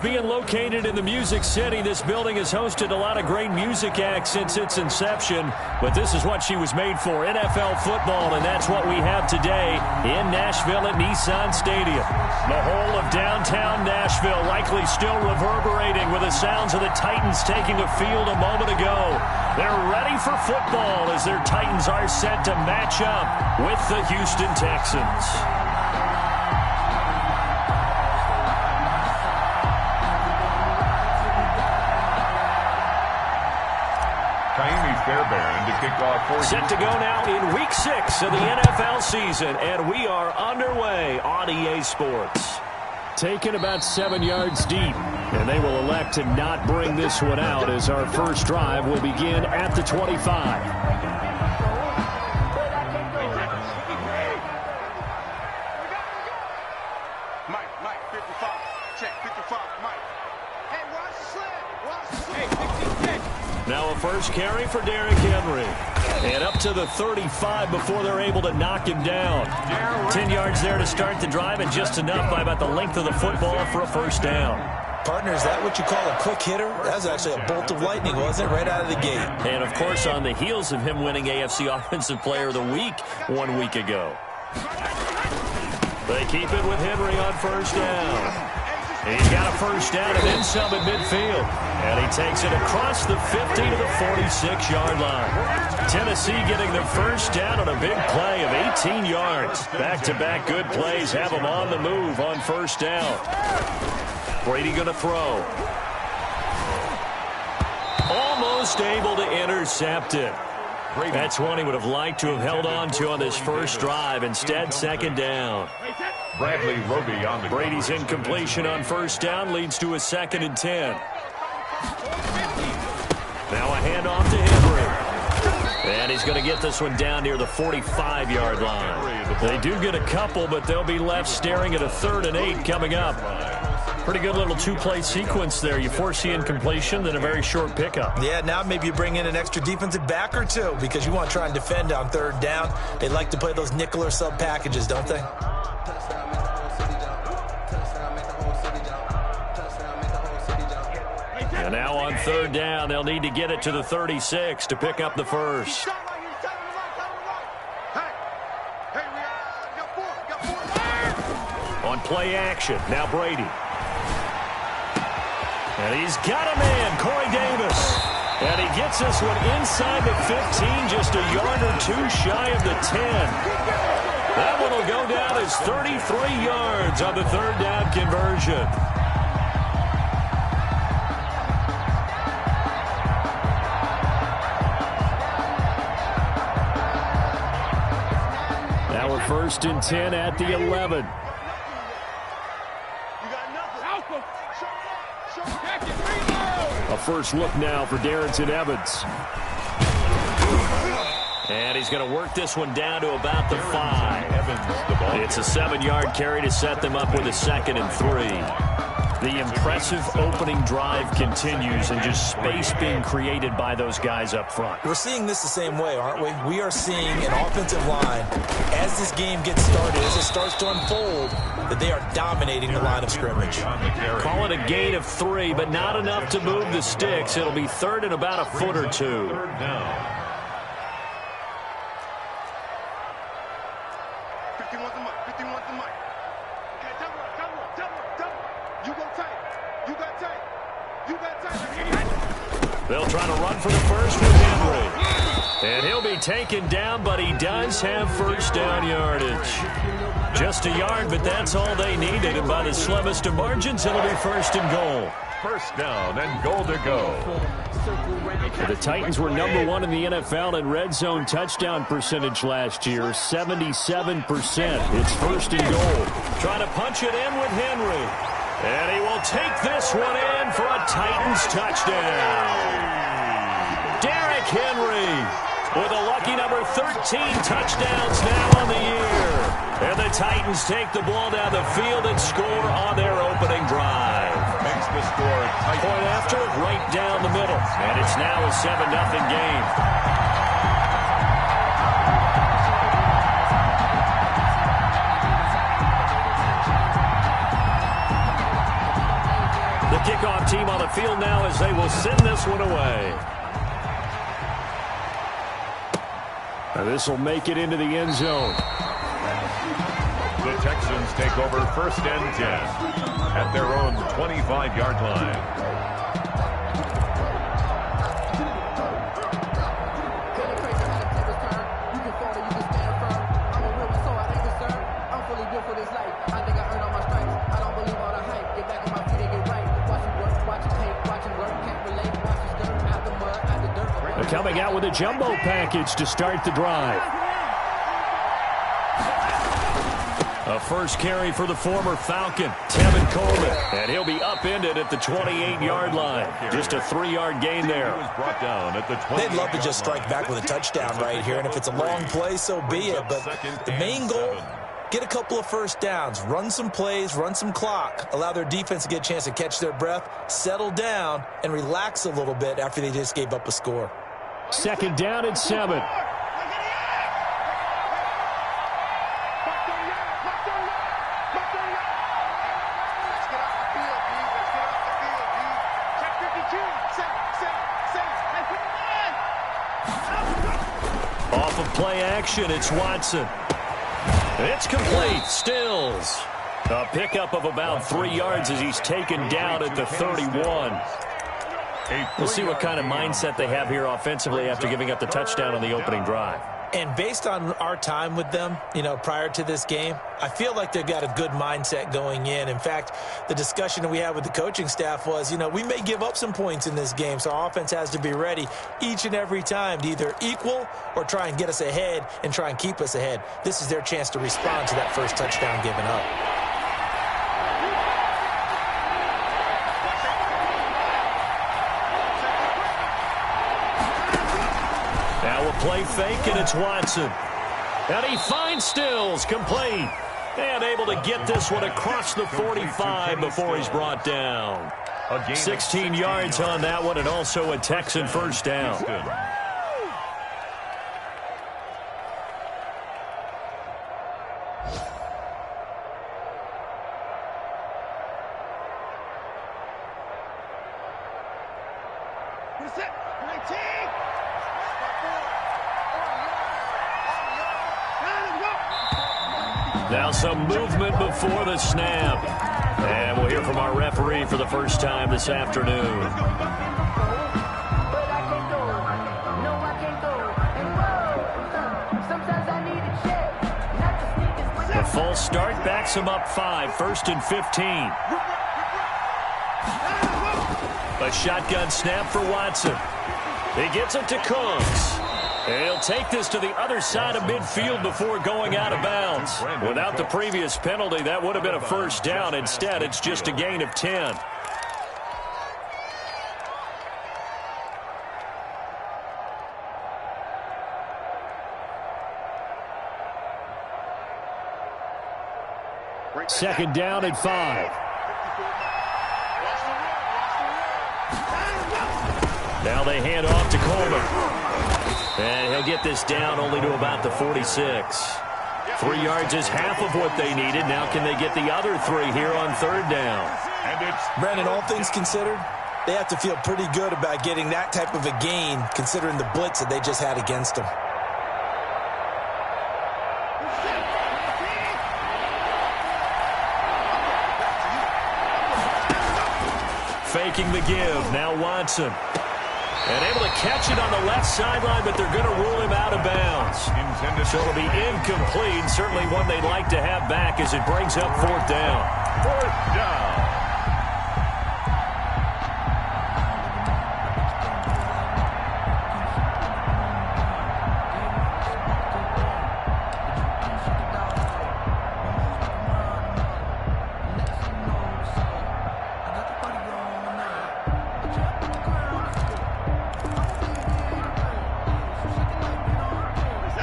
Being located in the Music City, this building has hosted a lot of great music acts since its inception, but this is what she was made for, NFL football, and that's what we have today in Nashville at Nissan Stadium. The whole of downtown Nashville likely still reverberating with the sounds of the Titans taking a field a moment ago. They're ready for football as their Titans are set to match up with the Houston Texans. Fairbairn to kick off for set to go now in Week 6 of the NFL season, and we are underway on EA Sports. Taken about 7 yards deep, and they will elect to not bring this one out as our first drive will begin at the 25. Now a first carry for Derrick Henry. And up to the 35 before they're able to knock him down. 10 yards there to start the drive, and just enough by about the length of the football for a first down. Partner, is that what you call a quick hitter? That was actually a bolt of lightning, wasn't it? Right out of the gate. And, of course, on the heels of him winning AFC Offensive Player of the Week 1 week ago. They keep it with Henry on first down. He's got a first down and then some at midfield. And he takes it across the 50 to the 46-yard line. Tennessee getting the first down on a big play of 18 yards. Back-to-back good plays have them on the move on first down. Brady going to throw. Almost able to intercept it. That's one he would have liked to have held on to on this first drive. Instead, second down. Bradley Roby on the Brady's incompletion on first down leads to a 2nd and 10. Now a handoff to Henry. And he's going to get this one down near the 45-yard line. They do get a couple, but they'll be left staring at a 3rd and 8 coming up. Pretty good little two-play sequence there. You force the incompletion, then a very short pickup. Yeah, now maybe you bring in an extra defensive back or two because you want to try and defend on 3rd down. They like to play those nickel or sub packages, don't they? And now on 3rd down, they'll need to get it to the 36 to pick up the first. On play action, now Brady. And he's got a man, Corey Davis. And he gets this one inside the 15, just a yard or two shy of the 10. That one will go down as 33 yards on the 3rd down conversion. Now we're 1st and 10 at the 11. A first look now for Darrington Evans. And he's going to work this one down to about the 5. It's a 7-yard carry to set them up with a 2nd and 3. The impressive opening drive continues and just space being created by those guys up front. We're seeing this the same way, aren't we? We are seeing an offensive line, as this game gets started, as it starts to unfold, that they are dominating the line of scrimmage. Call it a gain of 3, but not enough to move the sticks. It'll be 3rd and about a foot or 2. They'll try to run for the first with Henry. And he'll be taken down, but he does have first down yardage. Just a yard, but that's all they needed. And by the slimmest of margins, it'll be 1st and goal. First down and goal to go. The Titans were number 1 in the NFL in red zone touchdown percentage last year, 77%. It's 1st and goal. Trying to punch it in with Henry. And he will take this one in for a Titans touchdown. Derrick Henry with a lucky number 13 touchdowns now on the year. And the Titans take the ball down the field and score on their opening drive. Makes the score tight. Point after, right down the middle. And it's now a 7-0 game. The kickoff team on the field now as they will send this one away. This will make it into the end zone. The Texans take over 1st and 10 at their own 25-yard line. Coming out with a jumbo package to start the drive. A first carry for the former Falcon, Tevin Coleman. And he'll be upended at the 28-yard line. Just a 3-yard gain there. They'd love to just strike back with a touchdown right here. And if it's a long play, so be it. But the main goal, get a couple of first downs, run some plays, run some clock, allow their defense to get a chance to catch their breath, settle down, and relax a little bit after they just gave up a score. 2nd down and 7. Off of play action, it's Watson. It's complete. Stills. A pickup of about 3 yards as he's taken down at the 31. We'll see what kind of mindset they have here offensively after giving up the touchdown on the opening drive. And based on our time with them, prior to this game, I feel like they've got a good mindset going in. In fact, the discussion that we had with the coaching staff was, we may give up some points in this game, so our offense has to be ready each and every time to either equal or try and get us ahead and try and keep us ahead. This is their chance to respond to that first touchdown given up. Play fake, and it's Watson. And he finds Stills, complete. And able to get this one across the 45 before he's brought down. 16 yards on that one, and also a Texan first down. Now some movement before the snap. And we'll hear from our referee for the first time this afternoon. The false start backs him up 5, 1st and 15. A shotgun snap for Watson. He gets it to Cooks. And he'll take this to the other side of midfield before going out of bounds. Without the previous penalty, that would have been a first down. Instead, it's just a gain of 10. Second down and 5. Now they hand off to Coleman. And he'll get this down only to about the 46. 3 yards is half of what they needed. Now can they get the other 3 here on 3rd down? Brandon, all things considered, they have to feel pretty good about getting that type of a gain considering the blitz that they just had against them. Faking the give. Now Watson. And able to catch it on the left sideline, but they're going to rule him out of bounds. So it'll be incomplete. Certainly one they'd like to have back as it brings up 4th down. 4th down.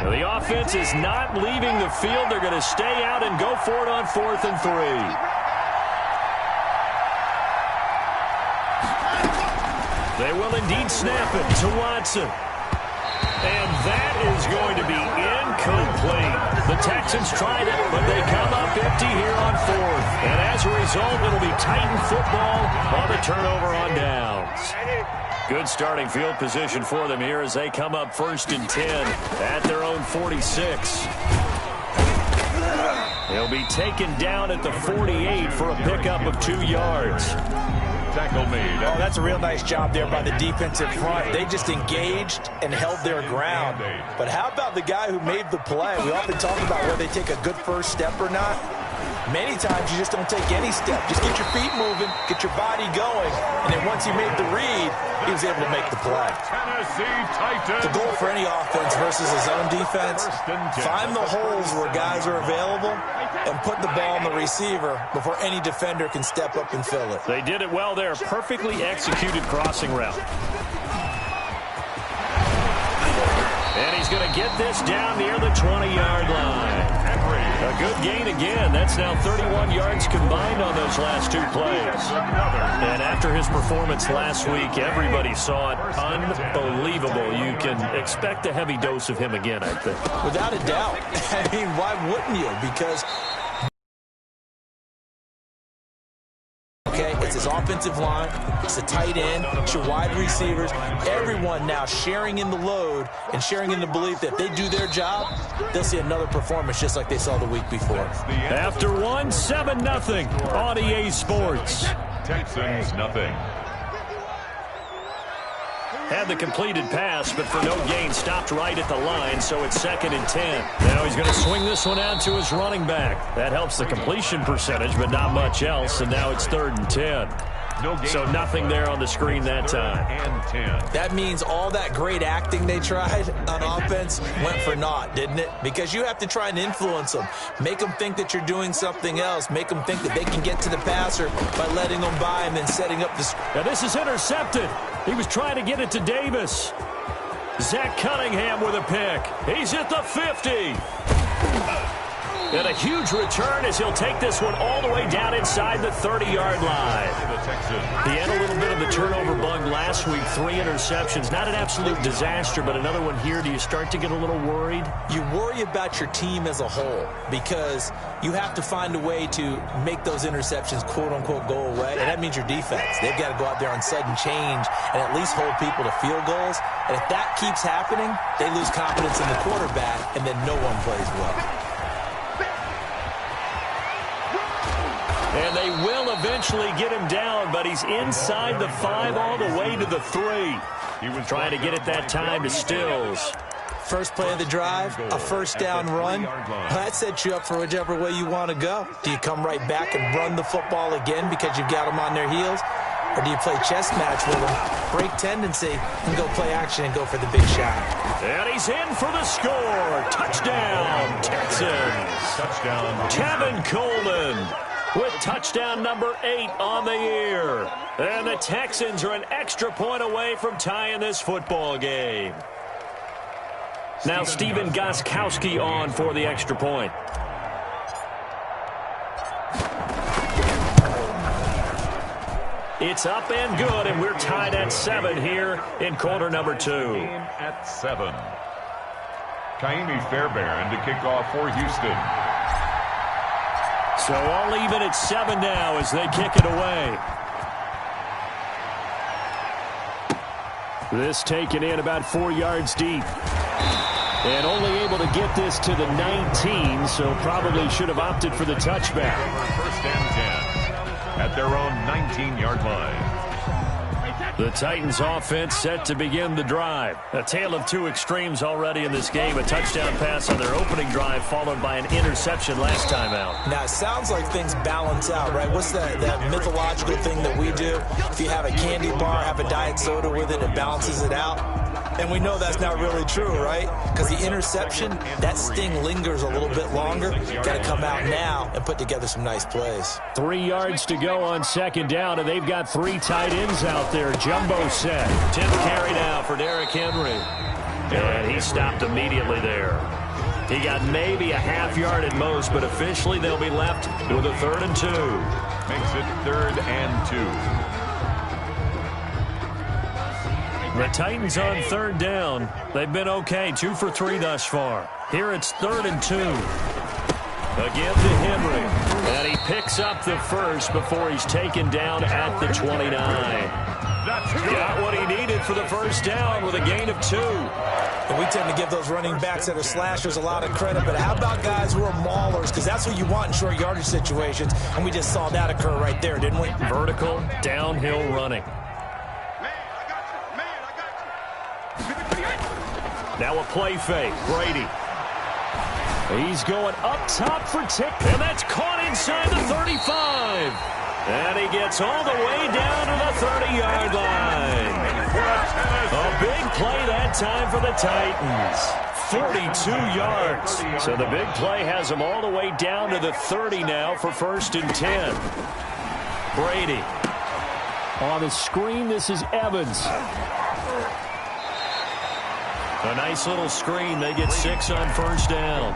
The offense is not leaving the field. They're going to stay out and go for it on 4th and 3. They will indeed snap it to Watson. And that is going to be incomplete. The Texans tried it, but they come up empty here on 4th. And as a result, it'll be Titan football on the turnover on downs. Good starting field position for them here as they come up 1st and 10 at their own 46. He'll be taken down at the 48 for a pickup of 2 yards. Tackle made. Oh, that's a real nice job there by the defensive front. They just engaged and held their ground. But how about the guy who made the play? We often talk about whether they take a good first step or not. Many times you just don't take any step. Just get your feet moving, get your body going, and then once he made the read, he was able to make the play. The goal for any offense versus his own defense, find the holes where guys are available and put the ball on the receiver before any defender can step up and fill it. They did it well there. Perfectly executed crossing route. And he's going to get this down near the 20-yard line. A good gain again. That's now 31 yards combined on those last 2 plays. And after his performance last week, everybody saw it. Unbelievable. You can expect a heavy dose of him again, I think. Without a doubt. I mean, why wouldn't you? Because it's his offensive line, it's a tight end, it's your wide receivers. Everyone now sharing in the load and sharing in the belief that if they do their job, they'll see another performance just like they saw the week before. After one, 7-0 on EA Sports. Texans nothing. Had the completed pass, but for no gain, stopped right at the line, so it's 2nd and 10. Now he's going to swing this one out to his running back. That helps the completion percentage, but not much else, and now it's 3rd and 10. So nothing there on the screen that time. That means all that great acting they tried on offense went for naught, didn't it? Because you have to try and influence them. Make them think that you're doing something else. Make them think that they can get to the passer by letting them by and then setting up the... Now this is intercepted. He was trying to get it to Davis. Zach Cunningham with a pick. He's at the 50. And a huge return as he'll take this one all the way down inside the 30-yard line. He had a little bit of the turnover bug last week, 3 interceptions. Not an absolute disaster, but another one here. Do you start to get a little worried? You worry about your team as a whole because you have to find a way to make those interceptions, quote-unquote, go away. And that means your defense. They've got to go out there on sudden change and at least hold people to field goals. And if that keeps happening, they lose confidence in the quarterback, and then no one plays well. And they will eventually get him down, but he's inside the 5 all the way to the 3. He was trying to get it that time to Stills. First play of the drive, a first down run. That sets you up for whichever way you want to go. Do you come right back and run the football again because you've got them on their heels? Or do you play chess match with them, break tendency, and go play action and go for the big shot? And he's in for the score. Touchdown, Texans. Touchdown. Kevin Coleman with touchdown number 8 on the year. And the Texans are an extra point away from tying this football game. Now Stephen Gostkowski on for the extra point. It's up and good, and we're tied at 7 here in quarter number 2. At 7. Kaimi Fairbairn to kick off for Houston. So all even at 7 now as they kick it away. This taken in about 4 yards deep. And only able to get this to the 19, so probably should have opted for the touchback. First and 10 at their own 19-yard line. The Titans offense set to begin the drive. A tale of 2 extremes already in this game. A touchdown pass on their opening drive followed by an interception last time out. Now, it sounds like things balance out, right? What's that mythological thing that we do? If you have a candy bar, have a diet soda with it, it balances it out. And we know that's not really true, right? Because the interception, that sting lingers a little bit longer. Got to come out now and put together some nice plays. 3 yards to go on second down, and they've got 3 tight ends out there. Jumbo set. 10th carry now for Derrick Henry. And he stopped immediately there. He got maybe a half yard at most, but officially they'll be left with a 3rd and 2. Makes it 3rd and 2. The Titans on 3rd down. They've been okay, 2 for 3 thus far. Here it's 3rd and 2. Again to Henry. And he picks up the first before he's taken down at the 29. Got what he needed for the first down with a gain of 2. And we tend to give those running backs that are slashers a lot of credit, but how about guys who are maulers? Because that's what you want in short yardage situations, and we just saw that occur right there, didn't we? Vertical, downhill running. Now a play fake. Brady. He's going up top for Tick, and that's caught inside the 35. And he gets all the way down to the 30-yard line. A big play that time for the Titans. 42 yards. So the big play has him all the way down to the 30 now for 1st and 10. Brady. On the screen, this is Evans. A nice little screen. They get 6 on 1st down.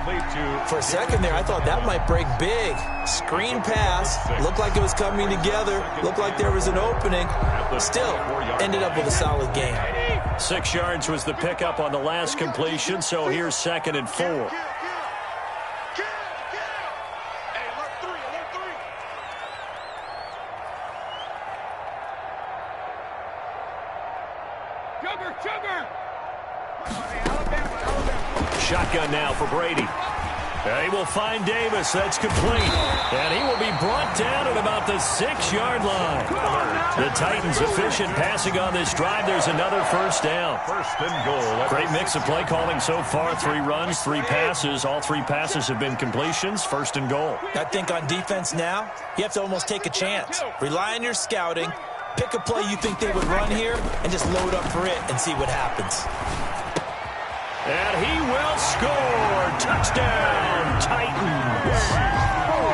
For a second there, I thought that might break big. Screen pass. Looked like it was coming together. Looked like there was an opening. Still, ended up with a solid gain. 6 yards was the pickup on the last completion, so here's 2nd and 4. Shotgun now for Brady. He will find Davis. That's complete. And he will be brought down at about the 6-yard line. The Titans efficient passing on this drive. There's another 1st down. 1st and goal. Great mix of play calling so far. 3 runs, 3 passes. All 3 passes have been completions. 1st and goal. I think on defense now, you have to almost take a chance. Rely on your scouting. Pick a play you think they would run here and just load up for it and see what happens. And he will score. Touchdown, Titans.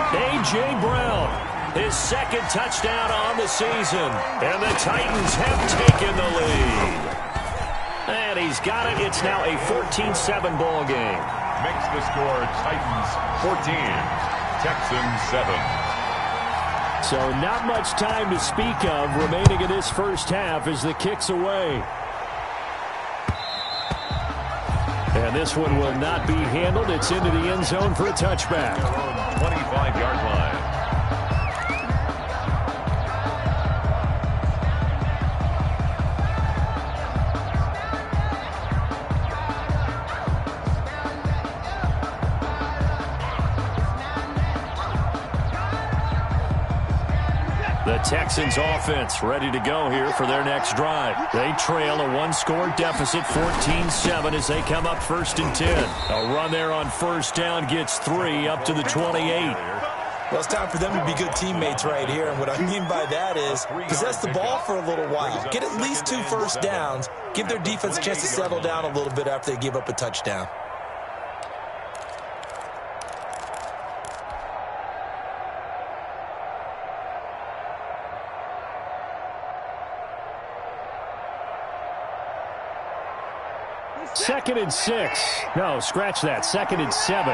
A.J. Brown, his 2nd touchdown on the season. And the Titans have taken the lead. And he's got it. It's now a 14-7 ball game. Makes the score Titans 14, Texans 7. So not much time to speak of remaining in this first half as the kick's away. And this one will not be handled. It's into the end zone for a touchback. 25-yard line. The Texans offense ready to go here for their next drive. They trail a 1-score deficit, 14-7 as they come up 1st and 10. A run there on 1st down gets 3 up to the 28. Well, it's time for them to be good teammates right here. And what I mean by that is possess the ball for a little while. Get at least 2 1st downs. Give their defense a chance to settle down a little bit after they give up a touchdown. Second and 6. No, scratch that. 2nd and 7.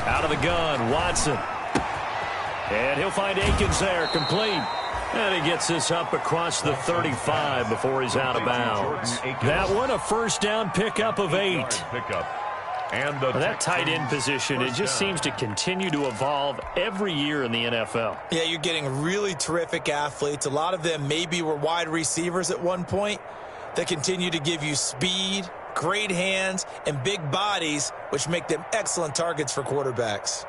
Out of the gun, Watson. And he'll find Akins there, complete. And he gets this up across the 35 before he's out of bounds. That one, a 1st down pickup of 8. And that tight end position, it just seems to continue to evolve every year in the NFL. Yeah, you're getting really terrific athletes. A lot of them maybe were wide receivers at one point that continue to give you speed, great hands, and big bodies, which make them excellent targets for quarterbacks.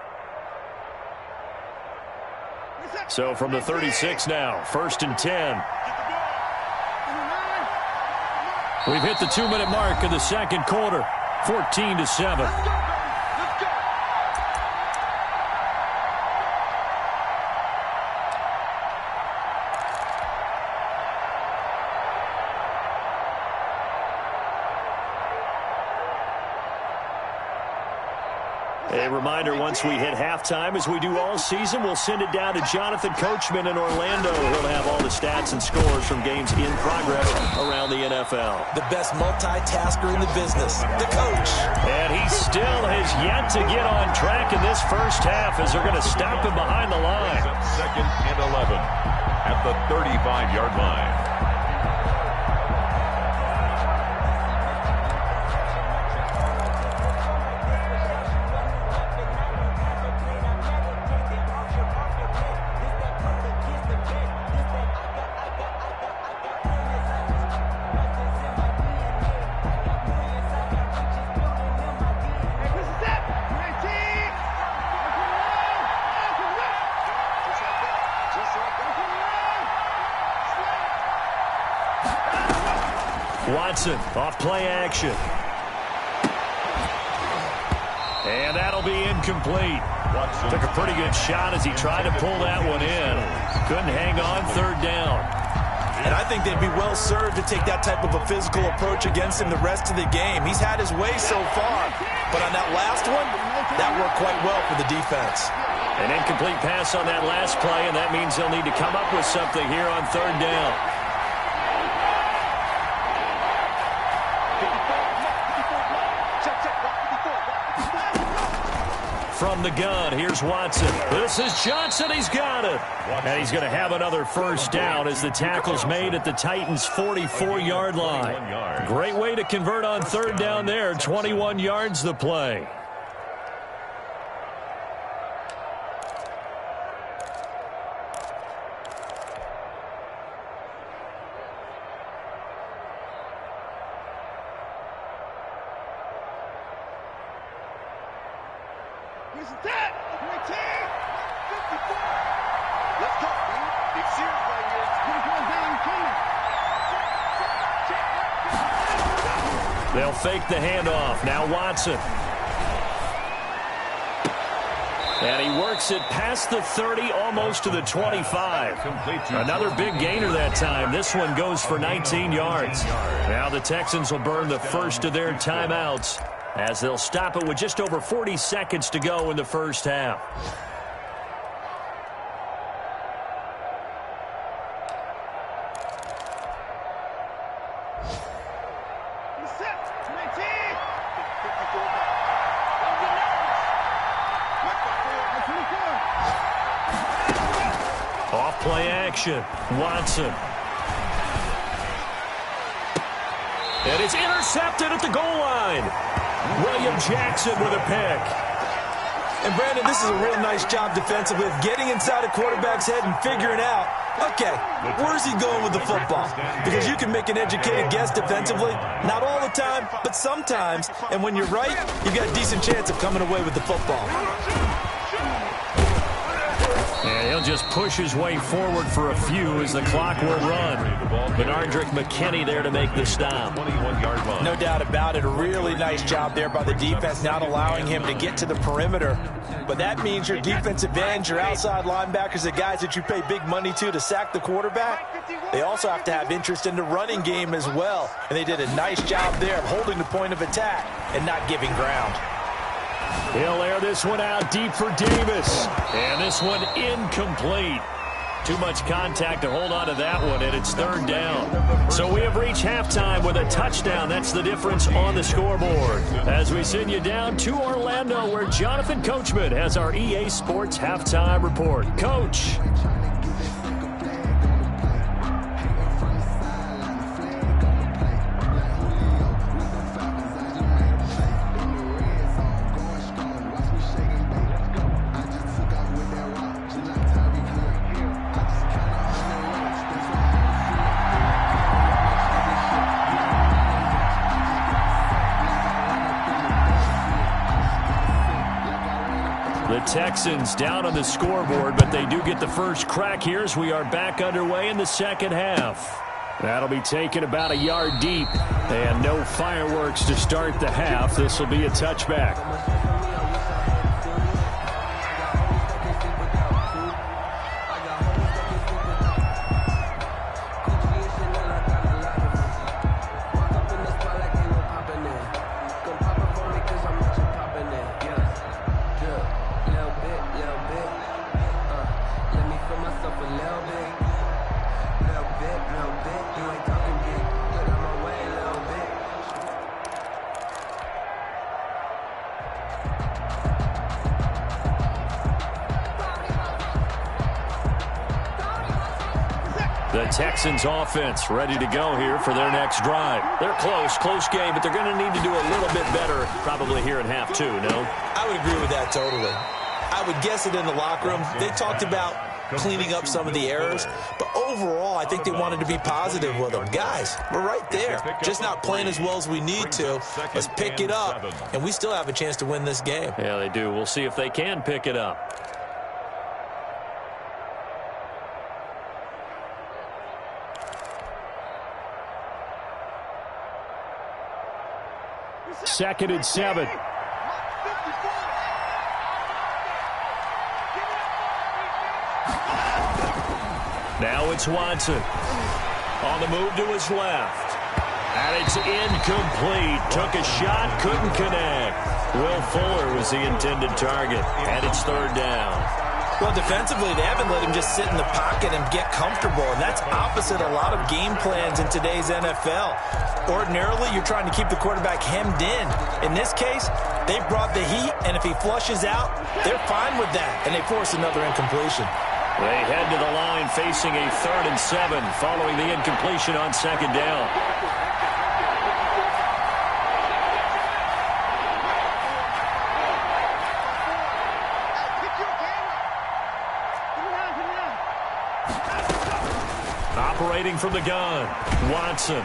So from the 36 now, 1st and 10. We've hit the 2-minute mark of the 2nd quarter. 14-7. A reminder, once we hit halftime, as we do all season, we'll send it down to Jonathan Coachman in Orlando. He'll have all the stats and scores from games in progress around the NFL. The best multitasker in the business, the coach. And he still has yet to get on track in this first half as they're going to stop him behind the line. 2nd and 11 at the 35-yard line. Watson off play action. And that'll be incomplete. Took a pretty good shot as he tried to pull that one in. Couldn't hang on third down. And I think they'd be well served to take that type of a physical approach against him the rest of the game. He's had his way so far. But on that last one, that worked quite well for the defense. An incomplete pass on that last play, and that means they'll need to come up with something here on third down. From the gun, here's Watson. This is Johnson. He's got it. And he's going to have another first down as the tackle's made at the Titans' 44-yard line. Great way to convert on third down there. 21 yards the play. They'll fake the handoff. Now Watson. And he works it past the 30, almost to the 25. Another big gainer that time. This one goes for 19 yards. Now the Texans will burn the first of their timeouts as they'll stop it with just over 40 seconds to go in the first half. Off-play action. Watson. And it's intercepted at the goal line. William Jackson with a pick. And, Brandon, this is a real nice job defensively of getting inside a quarterback's head and figuring out, okay, where's he going with the football? Because you can make an educated guess defensively. Not all the time, but sometimes. And when you're right, you've got a decent chance of coming away with the football. And he'll just push his way forward for a few as the clock will run. Benardrick McKinney there to make the stop. 21-yard line. No doubt about it. A really nice job there by the defense, not allowing him to get to the perimeter. But that means your defensive ends, your outside linebackers, the guys that you pay big money to sack the quarterback, they also have to have interest in the running game as well. And they did a nice job there of holding the point of attack and not giving ground. He'll air this one out deep for Davis. And this one incomplete. Too much contact to hold on to that one, and it's third down. So we have reached halftime with a touchdown. That's the difference on the scoreboard. As we send you down to Orlando, where Jonathan Coachman has our EA Sports halftime report. Coach. The Texans down on the scoreboard, but they do get the first crack here as we are back underway in the second half. That'll be taken about a yard deep, and no fireworks to start the half. This will be a touchback. The Texans offense ready to go here for their next drive. They're close game, but they're going to need to do a little bit better probably here in half two, no? I would agree with that totally. I would guess it in the locker room. They talked about cleaning up some of the errors, but overall, I think they wanted to be positive with them. Guys, we're right there. Just not playing as well as we need to. Let's pick it up, and we still have a chance to win this game. Yeah, they do. We'll see if they can pick it up. 2nd and 7. Now it's Watson. On the move to his left. And it's incomplete. Took a shot, couldn't connect. Will Fuller was the intended target. And it's 3rd down. Well, defensively, they haven't let him just sit in the pocket and get comfortable, and that's opposite a lot of game plans in today's NFL. Ordinarily, you're trying to keep the quarterback hemmed in. In this case, they brought the heat, and if he flushes out, they're fine with that, and they force another incompletion. They head to the line facing a 3rd and 7 following the incompletion on 2nd down. Operating from the gun, Watson.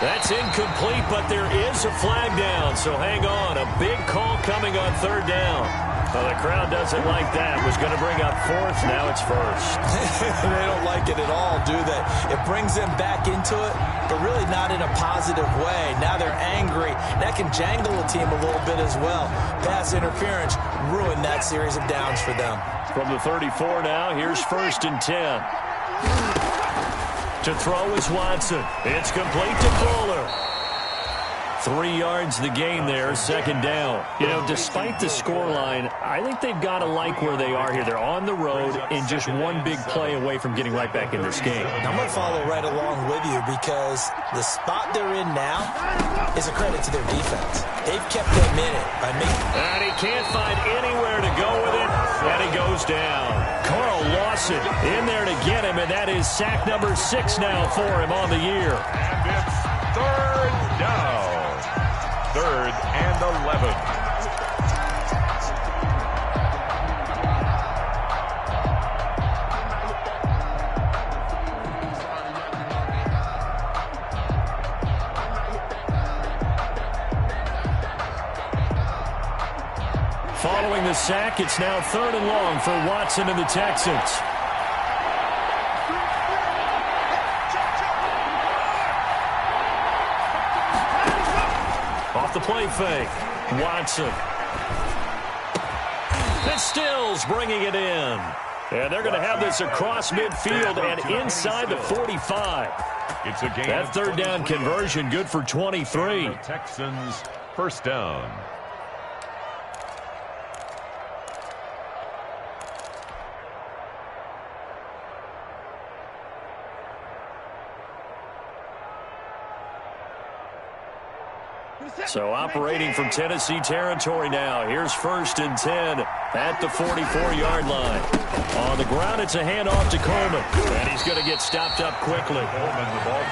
That's incomplete, but there is a flag down, so hang on. A big call coming on 3rd down. Well, the crowd doesn't like that. Was going to bring up 4th, now it's 1st. They don't like it at all, do they? It brings them back into it, but really not in a positive way. Now they're angry. That can jangle a team a little bit as well. Pass interference ruined that series of downs for them. From the 34 now, here's 1st and 10. To throw is Watson. It's complete to Fuller. 3 yards the game there, 2nd down. You know, despite the scoreline, I think they've got to like where they are here. They're on the road and just one big play away from getting right back in this game. I'm going to follow right along with you because the spot they're in now is a credit to their defense. They've kept them in it by making... And he can't find anywhere to go with it, and he goes down. Carl Lawson in there to get him, and that is sack number 6 now for him on the year. And it's 3rd down. 3rd and 11. Following the sack, it's now 3rd and long for Watson and the Texans. Off the play fake, Watson. And Stills bringing it in. And they're going to have this across midfield and inside the 45. It's a game. That 3rd down conversion good for 23. Texans 1st down. So operating from Tennessee territory now. Here's 1st and 10 at the 44-yard line. On the ground, it's a handoff to Coleman. And he's going to get stopped up quickly.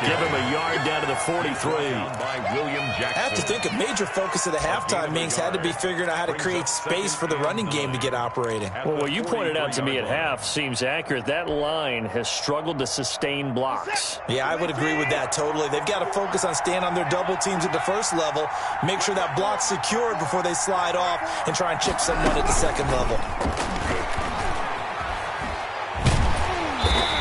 Give him a yard down to the 43. I have to think a major focus of the halftime meetings had to be figuring out how to create space for the running game to get operating. Well, what you pointed out to me at half seems accurate. That line has struggled to sustain blocks. Yeah, I would agree with that totally. They've got to focus on staying on their double teams at the first level, make sure that block's secured before they slide off and try and chip someone at the second level.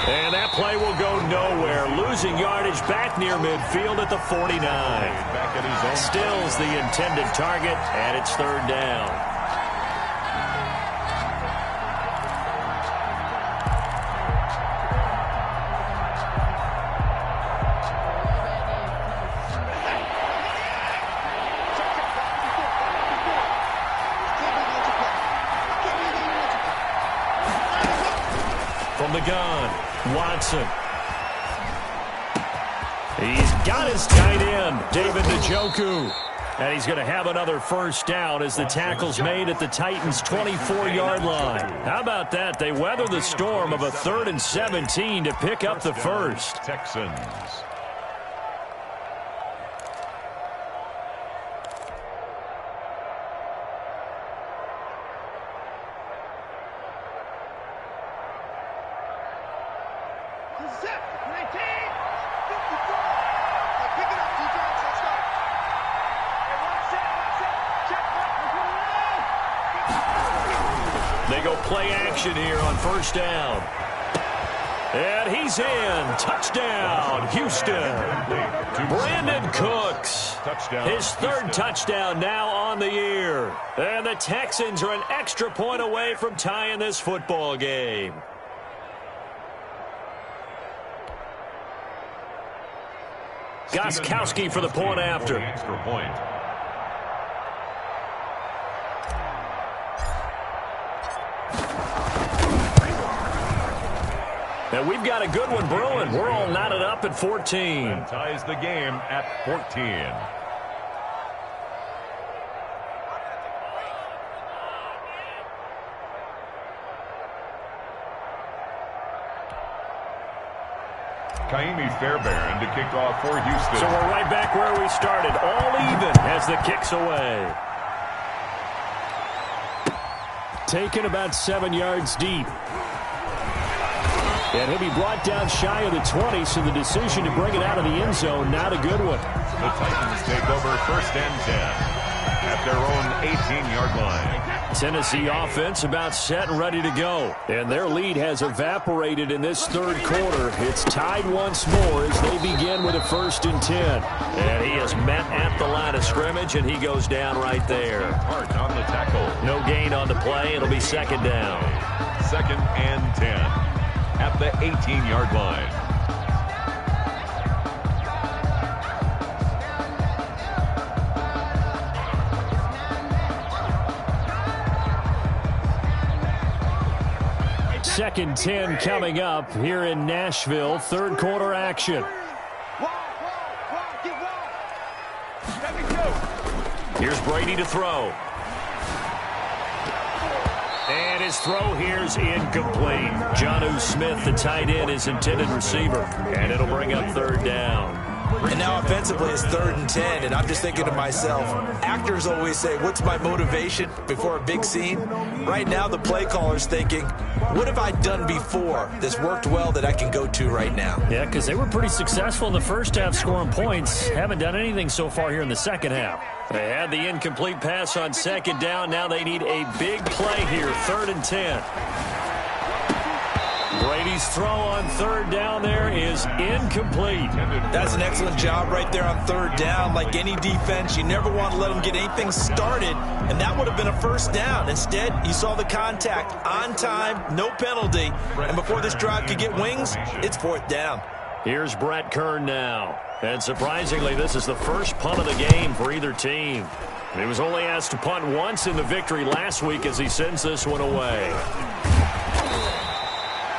And that play will go nowhere. Losing yardage back near midfield at the 49. Stills the intended target, and it's 3rd down. From the gun, Watson. He's got his tight end, David Njoku. And he's going to have another 1st down as the tackle's made at the Titans' 24-yard line. How about that? They weather the storm of a 3rd and 17 to pick up the 1st. Texans. They go play action here on 1st down. And he's in. Touchdown, Houston. Brandon Cooks. His third touchdown now on the year. And the Texans are an extra point away from tying this football game. Gostkowski for the point after. Extra point. And we've got a good one brewing. We're all knotted up at 14. And ties the game at 14. Kaimi Fairbairn to kick off for Houston. So we're right back where we started. All even as the kick's away. Taken about 7 yards deep. And he'll be brought down shy of the 20, so the decision to bring it out of the end zone, not a good one. The Titans take over 1st and 10 at their own 18-yard line. Tennessee offense about set and ready to go. And their lead has evaporated in this third quarter. It's tied once more as they begin with a 1st and 10. And he is met at the line of scrimmage, and he goes down right there. Hart on the tackle. No gain on the play. It'll be 2nd down. 2nd and 10. At the 18-yard line. Second 10 coming up here in Nashville. Third quarter action. Here's Brady to throw. And his throw here's incomplete. Waun2Smoove's, the tight end, is intended receiver. And it'll bring up 3rd down. And now offensively it's 3rd and 10, and I'm just thinking to myself, actors always say, what's my motivation before a big scene? Right now the play caller's thinking, what have I done before that's worked well that I can go to right now? Yeah, because they were pretty successful in the first half scoring points. Haven't done anything so far here in the second half. They had the incomplete pass on 2nd down. Now they need a big play here, 3rd and 10. Brady's throw on 3rd down there is incomplete. That's an excellent job right there on 3rd down. Like any defense, you never want to let them get anything started, and that would have been a 1st down. Instead, you saw the contact on time, no penalty, and before this drive could get wings, it's 4th down. Here's Brett Kern now. And surprisingly, this is the first punt of the game for either team. He was only asked to punt once in the victory last week as he sends this one away.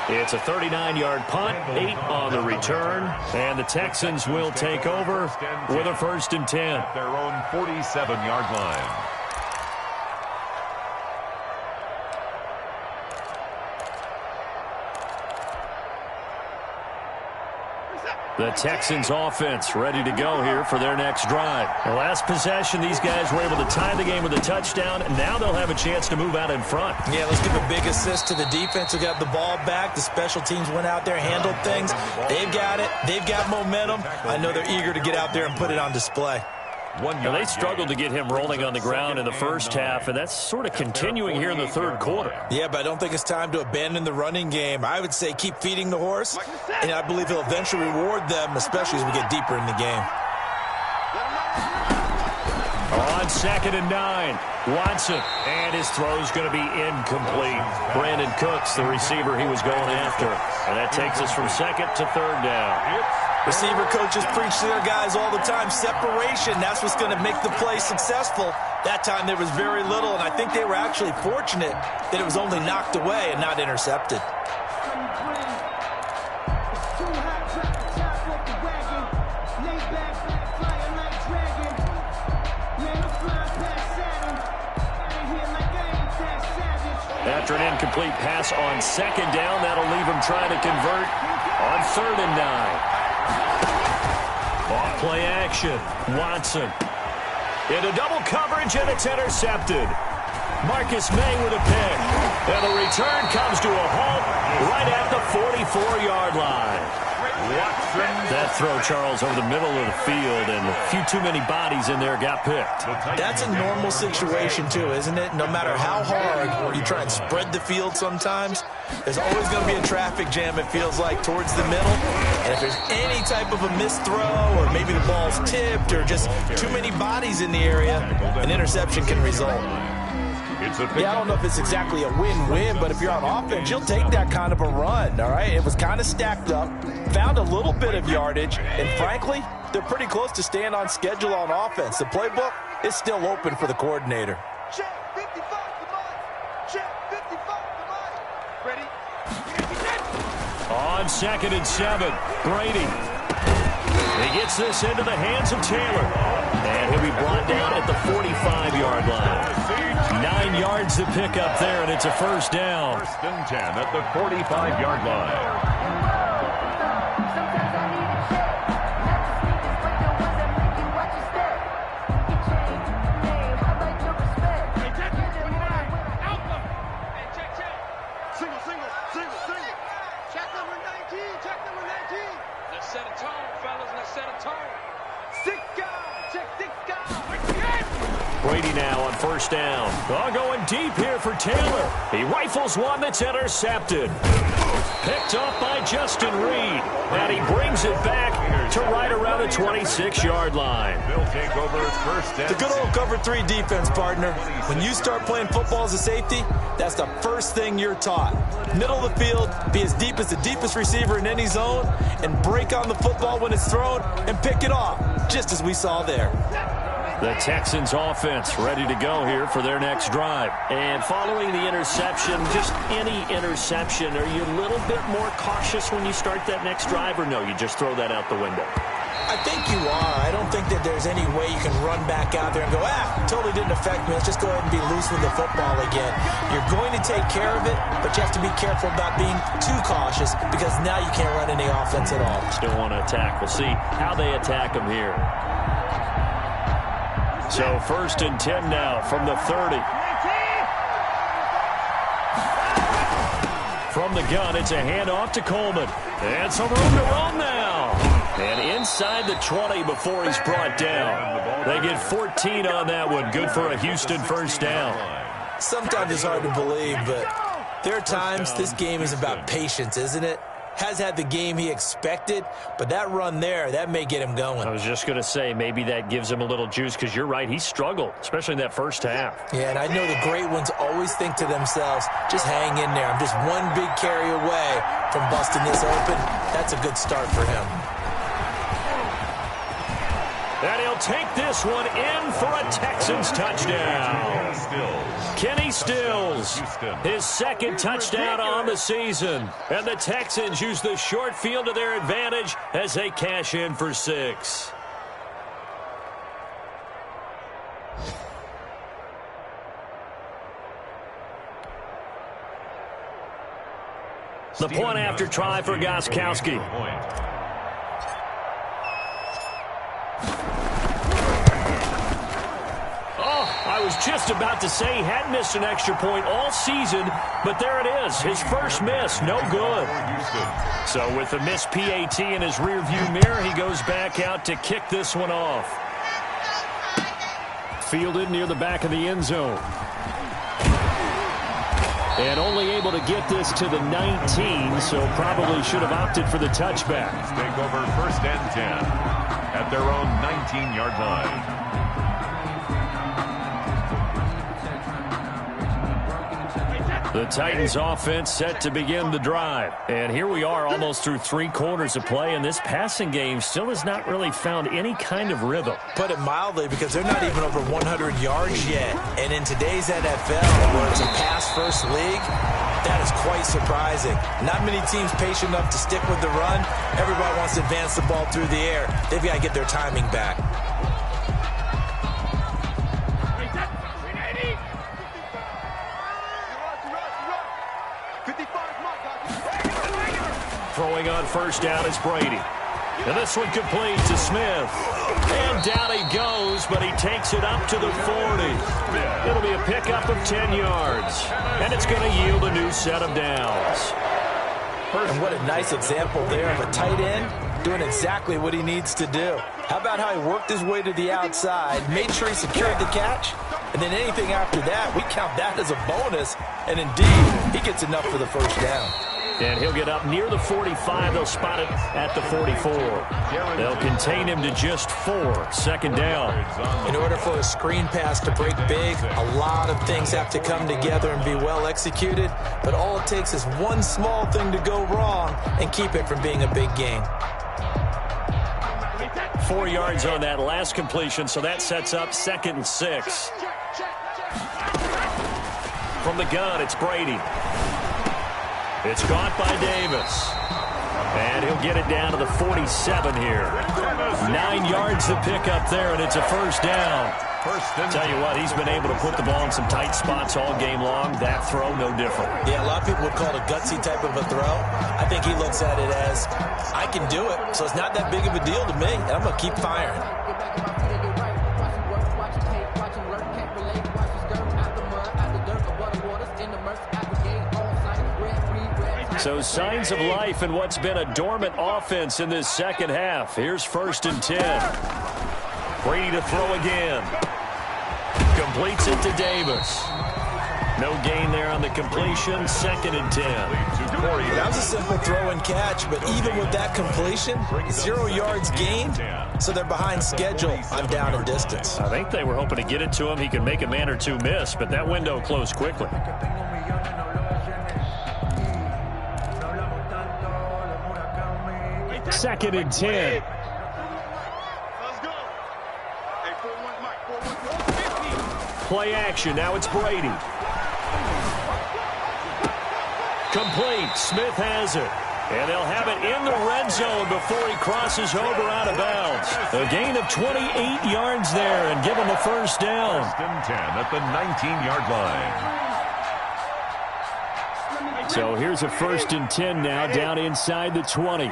It's a 39-yard punt, 8 on the return, and the Texans will take over with a 1st and 10. At their own 47-yard line. The Texans offense ready to go here for their next drive. The last possession, these guys were able to tie the game with a touchdown, and now they'll have a chance to move out in front. Yeah, let's give a big assist to the defense who got the ball back. The special teams went out there, handled things. They've got it. They've got momentum. I know they're eager to get out there and put it on display. Now, they struggled to get him rolling on the ground in the first half, and that's sort of continuing here in the third quarter. Yeah, but I don't think it's time to abandon the running game. I would say keep feeding the horse, and I believe he'll eventually reward them, especially as we get deeper in the game. On 2nd and 9, Watson, and his throw's going to be incomplete. Brandon Cooks, the receiver he was going after, and that takes us from 2nd to 3rd down. Receiver coaches preach to their guys all the time. Separation, that's what's going to make the play successful. That time there was very little, and I think they were actually fortunate that it was only knocked away and not intercepted. After an incomplete pass on 2nd down, that'll leave him trying to convert on 3rd and 9. Off play action. Watson. Into double coverage, and it's intercepted. Marcus May with a pick. And the return comes to a halt right at the 44-yard line. That throw, Charles, over the middle of the field, and a few too many bodies in there got picked. That's a normal situation, too, isn't it? No matter how hard you try and spread the field sometimes, there's always going to be a traffic jam, it feels like, towards the middle. And if there's any type of a missed throw, or maybe the ball's tipped, or just too many bodies in the area, an interception can result. Yeah, I don't know if it's exactly a win-win, but if you're on offense, you'll take that kind of a run, all right? It was kind of stacked up, found a little bit of yardage, and frankly, they're pretty close to staying on schedule on offense. The playbook is still open for the coordinator. Check 55 to Mike. Check 55 to Mike. Ready? On 2nd and 7, Brady. He gets this into the hands of Taylor. And he'll be brought down at the 45-yard line. 9 yards to pick up there, and it's a first down. First and 10 at the 45-yard line. Brady now on first down. Oh, going deep here for Taylor. He rifles one that's intercepted. Picked off by Justin Reed. And he brings it back to right around the 26-yard line. They'll take over first and The good old cover 3 defense, partner. When you start playing football as a safety, that's the first thing you're taught. Middle of the field, be as deep as the deepest receiver in any zone, and break on the football when it's thrown and pick it off, just as we saw there. The Texans offense ready to go here for their next drive. And following the interception, just any interception, are you a little bit more cautious when you start that next drive, or no, you just throw that out the window? I think you are. I don't think that there's any way you can run back out there and go, totally didn't affect me. Let's just go ahead and be loose with the football again. You're going to take care of it, but you have to be careful about being too cautious because now you can't run any offense at all. Still want to attack. We'll see how they attack them here. So first and 10 now from the 30. From the gun, it's a handoff to Coleman. And some room to run now. And inside the 20 before he's brought down. They get 14 on that one. Good for a Houston first down. Sometimes it's hard to believe, but there are times this game is about patience, isn't it? Has had the game he expected, but that run there, that may get him going. I was just going to say, maybe that gives him a little juice, because you're right, he struggled, especially in that first half. Yeah, and I know the great ones always think to themselves, just hang in there. I'm just one big carry away from busting this open. That's a good start for him. And he'll take this one in for a Texans touchdown. Kenny Stills, his second touchdown on the season. And the Texans use the short field to their advantage as they cash in for 6. The point after try for Gostkowski. I was just about to say he hadn't missed an extra point all season, but there it is. His first miss, no good. So with the missed PAT in his rearview mirror, he goes back out to kick this one off. Fielded near the back of the end zone. And only able to get this to the 19, so probably should have opted for the touchback. Take over first and 10 at their own 19-yard line. The Titans offense set to begin the drive. And here we are almost through 3 quarters of play, and this passing game still has not really found any kind of rhythm. Put it mildly, because they're not even over 100 yards yet. And in today's NFL, where it's a pass-first league, that is quite surprising. Not many teams patient enough to stick with the run. Everybody wants to advance the ball through the air. They've got to get their timing back. Throwing on first down is Brady. And this one complete to Smith. And down he goes, but he takes it up to the 40. It'll be a pickup of 10 yards. And it's going to yield a new set of downs. And what a nice example there of a tight end doing exactly what he needs to do. How about how he worked his way to the outside, made sure he secured the catch, and then anything after that, we count that as a bonus. And indeed, he gets enough for the first down. And he'll get up near the 45. They'll spot it at the 44. They'll contain him to just 4. Second down. In order for a screen pass to break big, a lot of things have to come together and be well executed. But all it takes is one small thing to go wrong and keep it from being a big gain. 4 yards on that last completion, so that sets up 2nd and 6. From the gun, it's Brady. It's caught by Davis. And he'll get it down to the 47 here. 9 yards to pick up there, and it's a first down. Tell you what, he's been able to put the ball in some tight spots all game long. That throw, no different. Yeah, a lot of people would call it a gutsy type of a throw. I think he looks at it as, I can do it, so it's not that big of a deal to me, and I'm going to keep firing. So signs of life in what's been a dormant offense in this second half. Here's 1st and 10. Brady to throw again. Completes it to Davis. No gain there on the completion. 2nd and 10. That was a simple throw and catch, but even with that completion, 0 yards gained, so they're behind schedule on down and distance. I think they were hoping to get it to him. He could make a man or two miss, but that window closed quickly. 2nd and 10. Play action. Now it's Brady. Complete. Smith has it. And they'll have it in the red zone before he crosses over out of bounds. A gain of 28 yards there and give him a first down. 1st and 10 at the 19-yard line. So here's a 1st and 10 now down inside the 20.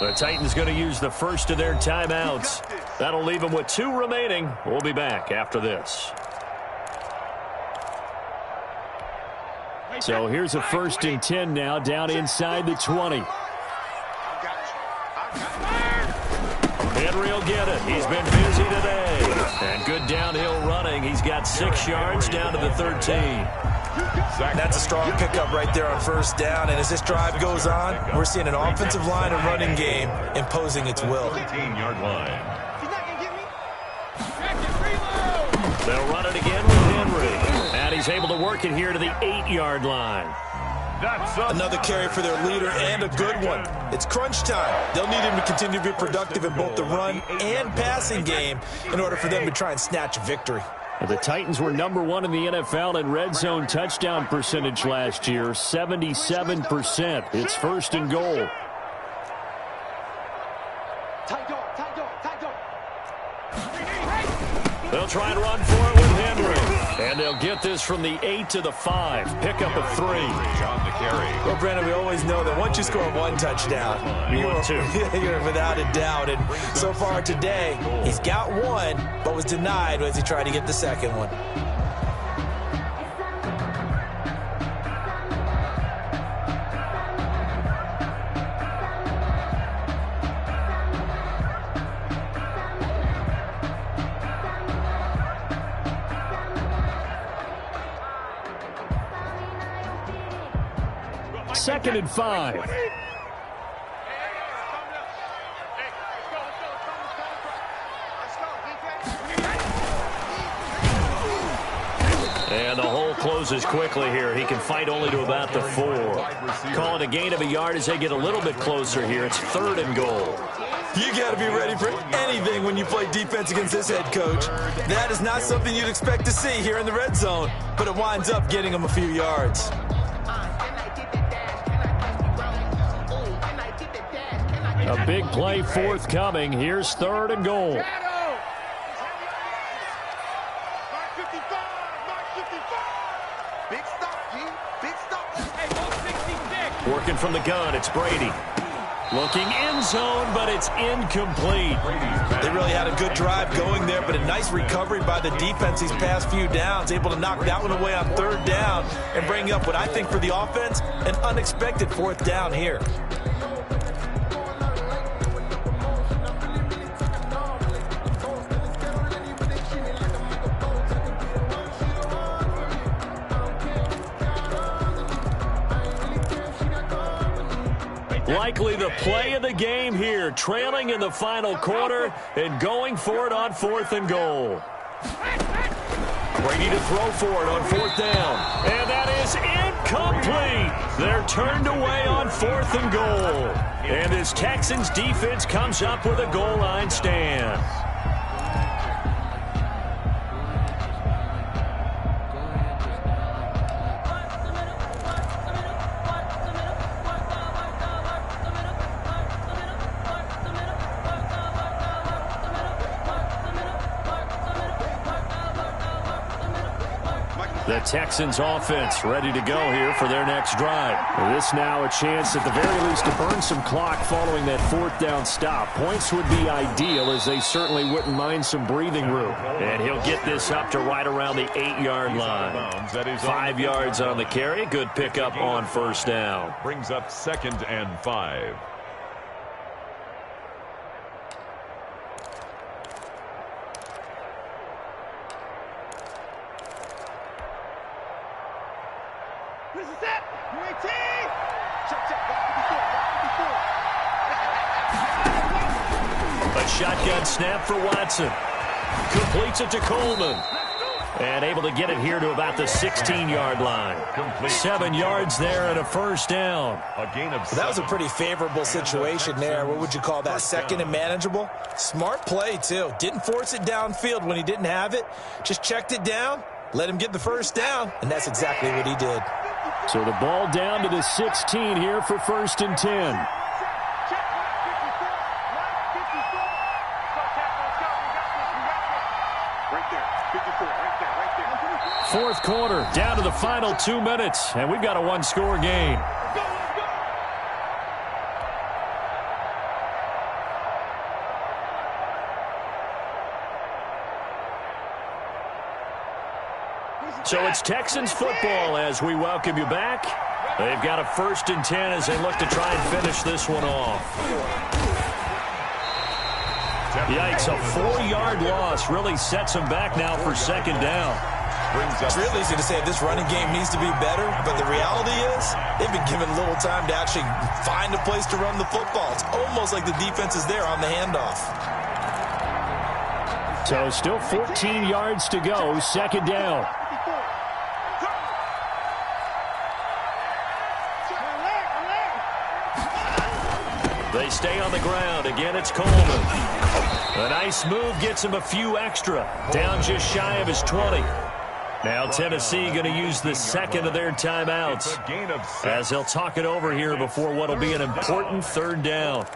The Titans going to use the first of their timeouts. That'll leave them with 2 remaining. We'll be back after this. So here's a 1st and 10 now down inside the 20. Henry will get it. He's been busy today. And good downhill running. He's got 6 yards down to the 13. That's a strong pickup right there on 1st down. And as this drive goes on, we're seeing an offensive line and running game imposing its will. 18-yard line. They'll run it again with Henry. And he's able to work it here to the 8-yard line. That's another carry for their leader and a good one. It's crunch time. They'll need him to continue to be productive in both the run and passing game in order for them to try and snatch a victory. The Titans were number 1 in the NFL in red zone touchdown percentage last year, 77%. It's 1st and goal. They'll try and run for it with Henry. And they'll get this from the 8 to the 5. Pick up a 3. John the carry. Well, Brandon, we always know that once you score 1 touchdown, you're without a doubt. And so far today, he's got 1, but was denied as he tried to get the 2nd one. Second and 5. And the hole closes quickly here. He can fight only to about the 4. Call it a gain of a yard as they get a little bit closer here. It's 3rd and goal. You got to be ready for anything when you play defense against this head coach. That is not something you'd expect to see here in the red zone, but it winds up getting him a few yards. A big play forthcoming. Here's 3rd and goal. Working from the gun, it's Brady. Looking end zone, but it's incomplete. They really had a good drive going there, but a nice recovery by the defense these past few downs, able to knock that one away on third down and bring up what I think for the offense, an unexpected fourth down here. Likely the play of the game here, trailing in the final quarter and going for it on 4th and goal. Brady to throw for it on 4th down. And that is incomplete. They're turned away on 4th and goal. And this Texans defense comes up with a goal line stand. The Texans offense ready to go here for their next drive. This now a chance at the very least to burn some clock following that 4th down stop. Points would be ideal, as they certainly wouldn't mind some breathing room. And he'll get this up to right around the 8-yard line. 5 yards on the carry. Good pickup on 1st down. Brings up 2nd and 5. A shotgun snap for Watson. Completes it to Coleman. And able to get it here to about the 16-yard line. 7 yards there and a 1st down. A gain of 7. That was a pretty favorable situation there. What would you call that? 2nd and manageable? Smart play, too. Didn't force it downfield when he didn't have it. Just checked it down, let him get the 1st down, and that's exactly what he did. So the ball down to the 16 here for 1st and 10. Fourth quarter, down to the final 2 minutes, and we've got a one-score game. So it's Texans football as we welcome you back. They've got a 1st and 10 as they look to try and finish this one off. Yikes, a 4-yard loss really sets them back now for 2nd down. It's real easy to say this running game needs to be better, but the reality is they've been given little time to actually find a place to run the football. It's almost like the defense is there on the handoff. So still 14 yards to go, 2nd down. They stay on the ground. Again, it's Coleman. A nice move gets him a few extra. Down just shy of his 20. Now Tennessee going to use the 2nd of their timeouts as they'll talk it over here before what will be an important 3rd down.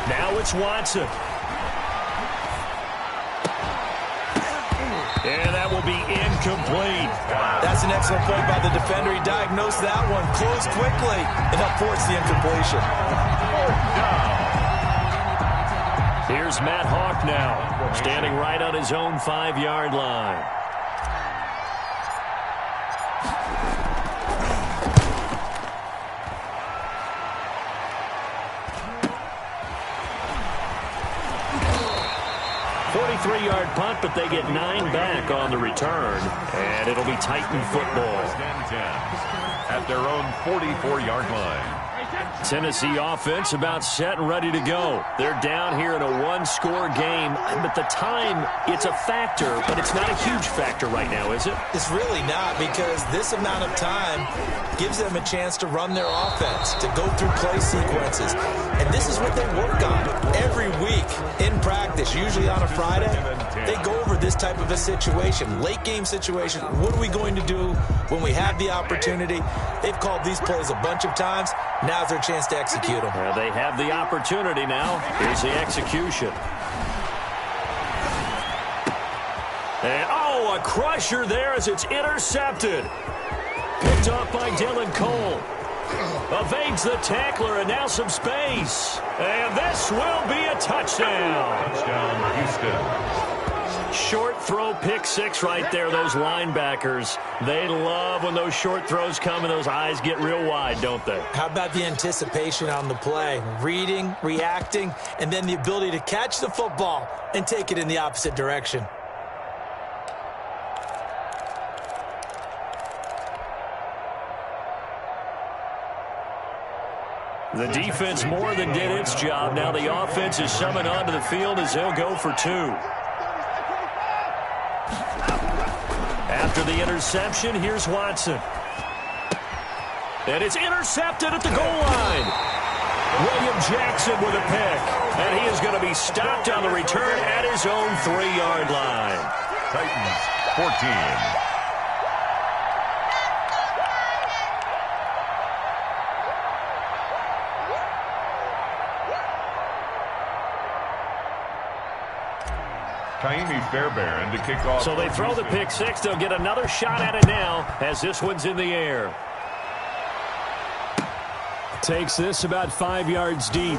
Now it's Watson. And that will be incomplete. That's an excellent play by the defender. He diagnosed that one, closed quickly, and helped force the incompletion. Here's Matt Hawk now, standing right on his own 5-yard line. Three-yard punt, but they get 9 back on the return, and it'll be Titan football. At their own 44-yard line. Tennessee offense about set and ready to go. They're down here in a one-score game. But the time, it's a factor, but it's not a huge factor right now, is it? It's really not, because this amount of time gives them a chance to run their offense, to go through play sequences. And this is what they work on every week in practice, usually on a Friday. They go over this type of a situation, late-game situation. What are we going to do when we have the opportunity? They've called these plays a bunch of times. Now's their chance to execute them. Well, they have the opportunity now. Here's the execution. And, oh, a crusher there as it's intercepted. Picked off by Dylan Cole. Evades the tackler, and now some space. And this will be a touchdown. Touchdown, Houston. Short throw, pick six right there. Those linebackers, they love when those short throws come and those eyes get real wide, don't they? How about the anticipation on the play? Reading, reacting, and then the ability to catch the football and take it in the opposite direction. The defense more than did its job. Now the offense is summoned onto the field as they'll go for two. After the interception, here's Watson. And it's intercepted at the goal line. William Jackson with a pick. And he is going to be stopped on the return at his own 3-yard line. Titans, 14. Kaimi Fairbairn to kick off. So they throw the pick six. They'll get another shot at it now as this one's in the air. Takes this about 5 yards deep.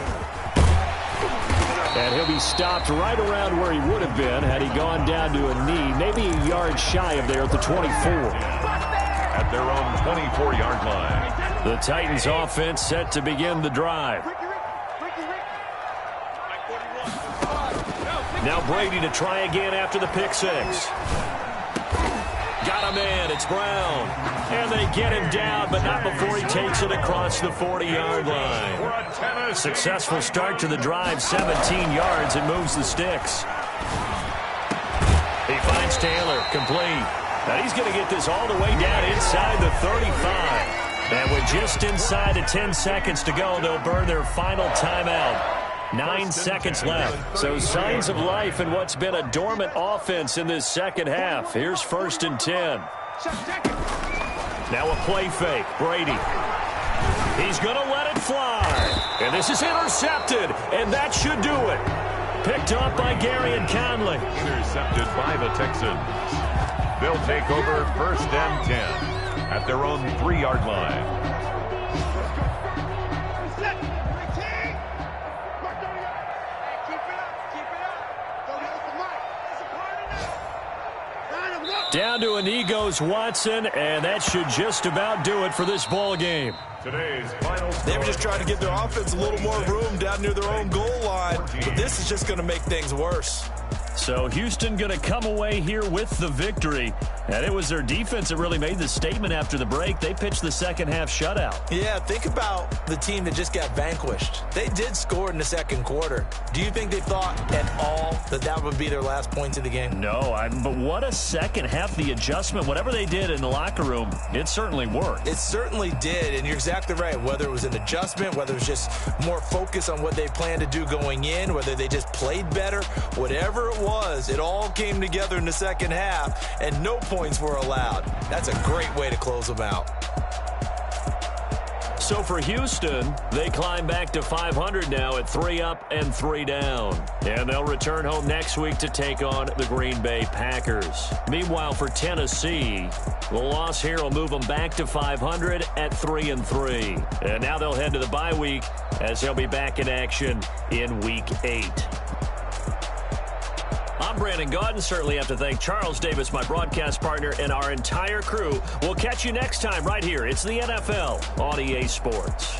And he'll be stopped right around where he would have been had he gone down to a knee, maybe a yard shy of there at the 24. At their own 24-yard line. The Titans offense set to begin the drive. Now Brady to try again after the pick six. Got him in. It's Brown. And they get him down, but not before he takes it across the 40-yard line. Successful start to the drive, 17 yards, and moves the sticks. He finds Taylor, complete. Now he's going to get this all the way down inside the 35. And with just inside of 10 seconds to go, they'll burn their final timeout. 9 seconds left. So signs of life in what's been a dormant offense in this second half. Here's 1st and 10. Now a play fake. Brady. He's going to let it fly. And this is intercepted. And that should do it. Picked up by Gary and Conley. Intercepted by the Texans. They'll take over 1st and 10 at their own 3-yard line. Down to a knee goes Watson, and that should just about do it for this ball game. Today's final score. They were just trying to give their offense a little more room down near their own goal line, but this is just going to make things worse. So Houston going to come away here with the victory. And it was their defense that really made the statement after the break. They pitched the second half shutout. Yeah, think about the team that just got vanquished. They did score in the second quarter. Do you think they thought at all that that would be their last points of the game? No, but what a second half. The adjustment, whatever they did in the locker room, it certainly worked. It certainly did, and you're exactly right. Whether it was an adjustment, whether it was just more focus on what they planned to do going in, whether they just played better, whatever it was, it all came together in the second half, and no points were allowed. That's a great way to close them out. So for Houston, they climb back to 500 now at 3 up and 3 down. And they'll return home next week to take on the Green Bay Packers. Meanwhile, for Tennessee, the loss here will move them back to 500 at 3 and 3. And now they'll head to the bye week as they'll be back in action in Week 8. I'm Brandon Gaudin. Certainly have to thank Charles Davis, my broadcast partner, and our entire crew. We'll catch you next time right here. It's the NFL on EA Sports.